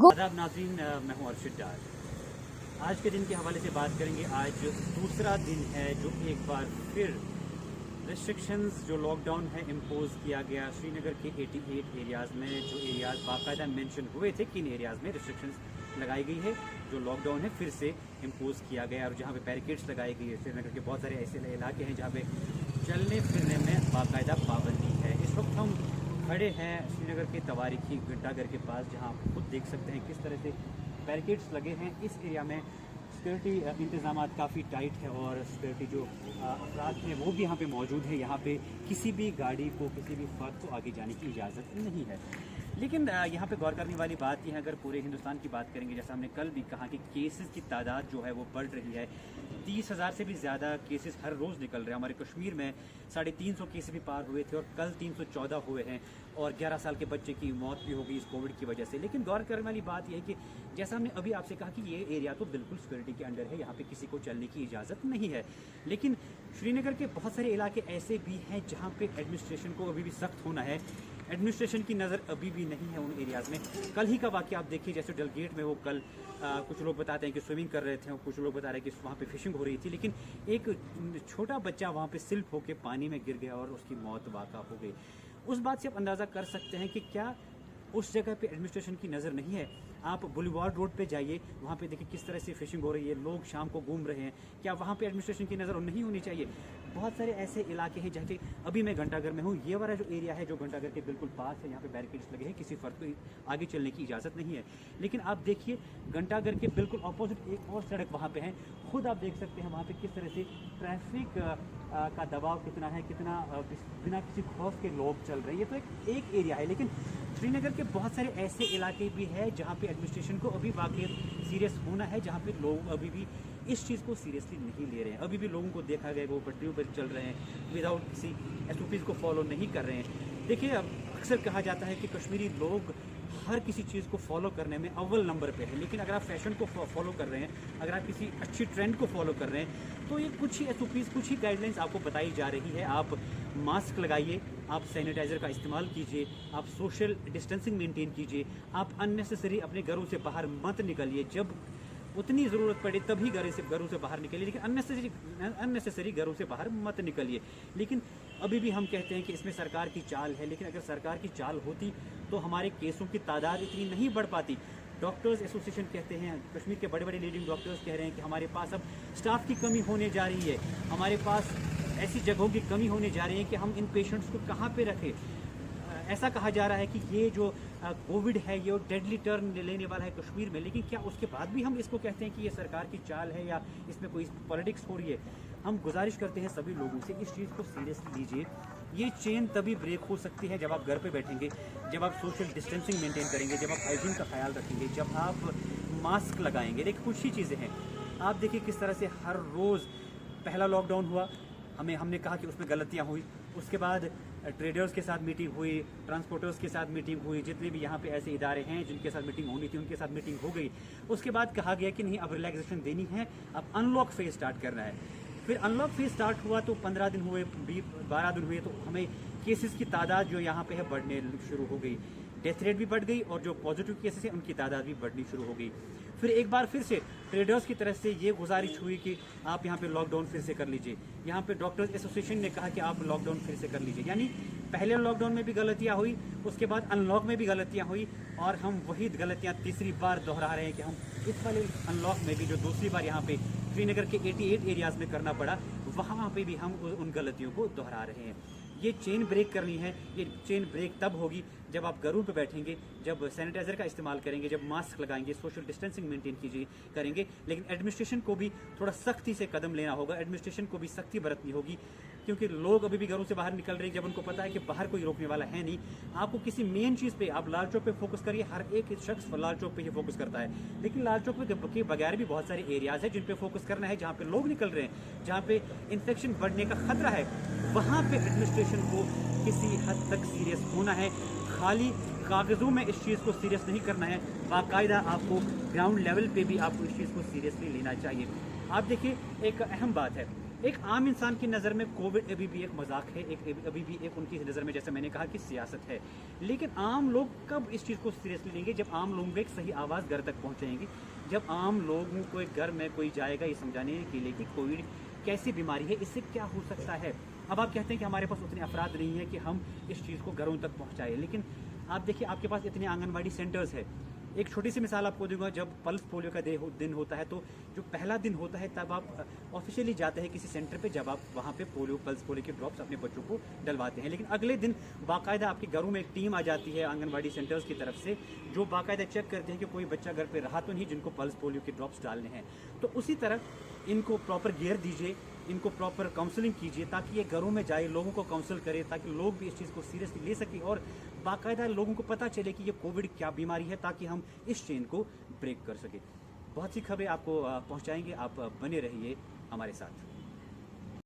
आदाब नाज़रीन, मैं हूँ अर्शद डार। आज के दिन के हवाले से बात करेंगे। आज दूसरा दिन है जो एक बार फिर रिस्ट्रिक्शंस जो लॉकडाउन है इम्पोज किया गया श्रीनगर के 88 एरियाज़ में। जो एरियाज़ बाकायदा मेंशन हुए थे किन एरियाज़ में रिस्ट्रिक्शंस लगाई गई है, जो लॉकडाउन है फिर से इम्पोज किया गया। और जहाँ पे बैरिकेड्स लगाई गई है, श्रीनगर के बहुत सारे ऐसे इलाके हैं जहाँ पे चलने फिरने में बाकायदा पाबंदी है। इस वक्त हम खड़े हैं श्रीनगर के तवारीखी घंटाघर के पास, जहां आप खुद देख सकते हैं किस तरह से बैरिकेड्स लगे हैं। इस एरिया में सिक्योरिटी इंतजाम काफ़ी टाइट है और सिक्योरिटी जो अफराद हैं वो भी यहाँ पे मौजूद है। यहाँ पे किसी भी गाड़ी को, किसी भी फ़र्द को आगे जाने की इजाज़त नहीं है। लेकिन यहाँ पे गौर करने वाली बात यह है, अगर पूरे हिंदुस्तान की बात करेंगे, जैसा हमने कल भी कहा कि केसेस की तादाद जो है वो बढ़ रही है। 30,000 से भी ज़्यादा केसेस हर रोज़ निकल रहे हैं। हमारे कश्मीर में 350 केसेस भी पार हुए थे और कल 314 हुए हैं और 11 साल के बच्चे की मौत भी हो गई इस कोविड की वजह से। लेकिन गौर करने वाली बात यह है कि जैसा हमने अभी आपसे कहा कि ये एरिया तो बिल्कुल सिक्योरिटी के अंडर है, यहाँ पे किसी को चलने की इजाज़त नहीं है। लेकिन श्रीनगर के बहुत सारे इलाके ऐसे भी हैं जहाँ पे एडमिनिस्ट्रेशन को अभी भी सख्त होना है। एडमिनिस्ट्रेशन की नज़र अभी भी नहीं है उन एरियाज़ में। कल ही का वाक़या आप देखिए, जैसे डलगेट में वो कल कुछ लोग बताते हैं कि स्विमिंग कर रहे थे और कुछ लोग बता रहे हैं कि वहाँ पे फिशिंग हो रही थी, लेकिन एक छोटा बच्चा वहाँ पे स्लिप होकर पानी में गिर गया और उसकी मौत वाक़ा हो गई। उस बात से आप अंदाज़ा कर सकते हैं कि क्या उस जगह पे एडमिनिस्ट्रेशन की नज़र नहीं है। आप बुलेवार्ड रोड पे जाइए, वहाँ पे देखिए किस तरह से फिशिंग हो रही है, लोग शाम को घूम रहे हैं। क्या वहाँ पे एडमिनिस्ट्रेशन की नज़र नहीं होनी चाहिए? बहुत सारे ऐसे इलाके हैं जहाँ पे अभी मैं घंटाघर में हूँ, ये वाला जो एरिया है जो घंटाघर के बिल्कुल पास है, यहाँ पे बैरिकेड्स लगे हैं, किसी फर्द को आगे चलने की इजाज़त नहीं है। लेकिन आप देखिए घंटाघर के बिल्कुल अपोजिट एक और सड़क वहाँ पे है, खुद आप देख सकते हैं वहाँ पे किस तरह से ट्रैफिक का दबाव कितना है, कितना बिना किसी खौफ के लोग चल रहे हैं। ये तो एक एरिया है, लेकिन श्रीनगर के बहुत सारे ऐसे इलाके भी हैं जहाँ पे एडमिनिस्ट्रेशन को अभी वाकई सीरियस होना है, जहाँ पे लोग अभी भी इस चीज़ को सीरियसली नहीं ले रहे हैं। अभी भी लोगों को देखा गया वो पटरियों पर चल रहे हैं, विदाउट किसी SOPs को फॉलो नहीं कर रहे हैं। देखिए, अब अक्सर कहा जाता है कि कश्मीरी लोग हर किसी चीज़ को फॉलो करने में अव्वल नंबर पे है। लेकिन अगर आप फैशन को फॉलो कर रहे हैं, अगर आप किसी अच्छी ट्रेंड को फॉलो कर रहे हैं, तो ये कुछ ही SOPs, कुछ ही गाइडलाइंस आपको बताई जा रही है। आप मास्क लगाइए, आप सैनिटाइज़र का इस्तेमाल कीजिए, आप सोशल डिस्टेंसिंग मेंटेन कीजिए, आप अननेसेसरी अपने घरों से बाहर मत निकलिए। जब उतनी ज़रूरत पड़े तभी घरों से बाहर निकलिए, लेकिन अननेसेसरी घरों से बाहर मत निकलिए। लेकिन अभी भी हम कहते हैं कि इसमें सरकार की चाल है, लेकिन अगर सरकार की चाल होती तो हमारे केसों की तादाद इतनी नहीं बढ़ पाती। डॉक्टर्स एसोसिएशन कहते हैं, कश्मीर के बड़े बड़े लीडिंग डॉक्टर्स कह रहे हैं कि हमारे पास अब स्टाफ की कमी होने जा रही है, हमारे पास ऐसी जगहों की कमी होने जा रही है कि हम इन पेशेंट्स को कहाँ पे रखें। ऐसा कहा जा रहा है कि ये जो कोविड है ये डेडली टर्न लेने वाला है कश्मीर में। लेकिन क्या उसके बाद भी हम इसको कहते हैं कि ये सरकार की चाल है या इसमें कोई पॉलिटिक्स हो रही है? हम गुजारिश करते हैं सभी लोगों से, इस चीज़ को सीरियसली लीजिए। ये चेन तभी ब्रेक हो सकती है जब आप घर पे बैठेंगे, जब आप सोशल डिस्टेंसिंग मेंटेन करेंगे, जब आप हाइजीन का ख्याल रखेंगे, जब आप मास्क लगाएंगे। देखिए, कुछ ही चीज़ें हैं। आप देखिए किस तरह से हर रोज़ पहला लॉकडाउन हुआ, हमने कहा कि उसमें गलतियाँ हुई, उसके बाद ट्रेडर्स के साथ मीटिंग हुई, ट्रांसपोर्टर्स के साथ मीटिंग हुई, जितने भी यहाँ पे ऐसे इदारे हैं जिनके साथ मीटिंग होनी थी उनके साथ मीटिंग हो गई। उसके बाद कहा गया कि नहीं, अब रिलैक्सेशन देनी है, अब अनलॉक फेज स्टार्ट करना है। फिर अनलॉक फेज स्टार्ट हुआ तो 15 दिन हुए, 12 दिन हुए, तो हमें केसेस की तादाद जो यहाँ पे है बढ़ने शुरू हो गई, डेथ रेट भी बढ़ गई और जो पॉजिटिव केसेस हैं उनकी तादाद भी बढ़नी शुरू हो गई। फिर एक बार फिर से ट्रेडर्स की तरफ से ये गुजारिश हुई कि आप यहाँ पे लॉकडाउन फिर से कर लीजिए। यहाँ पे डॉक्टर्स एसोसिएशन ने कहा कि आप लॉकडाउन फिर से कर लीजिए। यानी पहले लॉकडाउन में भी गलतियाँ हुई, उसके बाद अनलॉक में भी गलतियाँ हुई, और हम वही गलतियाँ तीसरी बार दोहरा रहे हैं कि हम इस वाले अनलॉक में भी जो दूसरी बार यहाँ पे श्रीनगर के 88 एरियाज़ में करना पड़ा, वहाँ पे भी हम उन गलतियों को दोहरा रहे हैं। ये चेन ब्रेक करनी है। ये चेन ब्रेक तब होगी जब आप घरों पे बैठेंगे, जब सैनिटाइज़र का इस्तेमाल करेंगे, जब मास्क लगाएंगे, सोशल डिस्टेंसिंग मेंटेन करेंगे। लेकिन एडमिनिस्ट्रेशन को भी थोड़ा सख्ती से कदम लेना होगा, एडमिनिस्ट्रेशन को भी सख्ती बरतनी होगी, क्योंकि लोग अभी भी घरों से बाहर निकल रहे हैं जब उनको पता है कि बाहर कोई रोकने वाला है नहीं। आपको किसी मेन चीज़ पे, आप लाल चौक पे फोकस करिए, हर एक शख्स लाल चौक पे ही फोकस करता है, लेकिन लाल चौक के बगैर भी बहुत सारे एरियाज़ हैं जिन पे फोकस करना है, जहाँ पे लोग निकल रहे हैं, जहाँ पे इन्फेक्शन बढ़ने का खतरा है, वहाँ पे एडमिनिस्ट्रेशन को किसी हद तक सीरियस होना है। खाली कागज़ों में इस चीज़ को सीरियस नहीं करना है, बाकायदा आपको ग्राउंड लेवल पे भी आपको इस चीज़ को सीरियसली लेना चाहिए। आप देखिए, एक अहम बात है, एक आम इंसान की नज़र में कोविड अभी भी एक मजाक है, अभी भी एक उनकी नज़र में, जैसे मैंने कहा, कि सियासत है। लेकिन आम लोग कब इस चीज़ को सीरियसली लेंगे? जब आम लोगों को एक सही आवाज़ घर तक पहुंचाएंगी, जब आम लोगों को एक घर में कोई जाएगा ये समझाने के लिए कि कोविड कैसी बीमारी है, इससे क्या हो सकता है। अब आप कहते हैं कि हमारे पास उतने अफराद नहीं है कि हम इस चीज़ को घरों तक पहुँचाएँ, लेकिन आप देखिए आपके पास इतने आंगनबाड़ी सेंटर्स है। एक छोटी सी मिसाल आपको दूंगा, जब पल्स पोलियो का दिन होता है, तो जो पहला दिन होता है तब आप ऑफिशियली जाते हैं किसी सेंटर पे, जब आप वहाँ पे पल्स पोलियो के ड्रॉप्स अपने बच्चों को डलवाते हैं। लेकिन अगले दिन बाकायदा आपके घरों में एक टीम आ जाती है आंगनबाड़ी सेंटर्स की तरफ से, जो बाकायदा चेक करते हैं कि कोई बच्चा घर पे रहा तो नहीं जिनको पल्स पोलियो के ड्रॉप्स डालने हैं। तो उसी तरह इनको प्रॉपर गियर दीजिए, इनको प्रॉपर काउंसलिंग कीजिए, ताकि ये घरों में जाए, लोगों को काउंसल करे, ताकि लोग भी इस चीज़ को सीरियसली ले सकें और बाकायदा लोगों को पता चले कि ये कोविड क्या बीमारी है, ताकि हम इस चेन को ब्रेक कर सकें। बहुत सी खबरें आपको पहुंचाएंगे, आप बने रहिए हमारे साथ।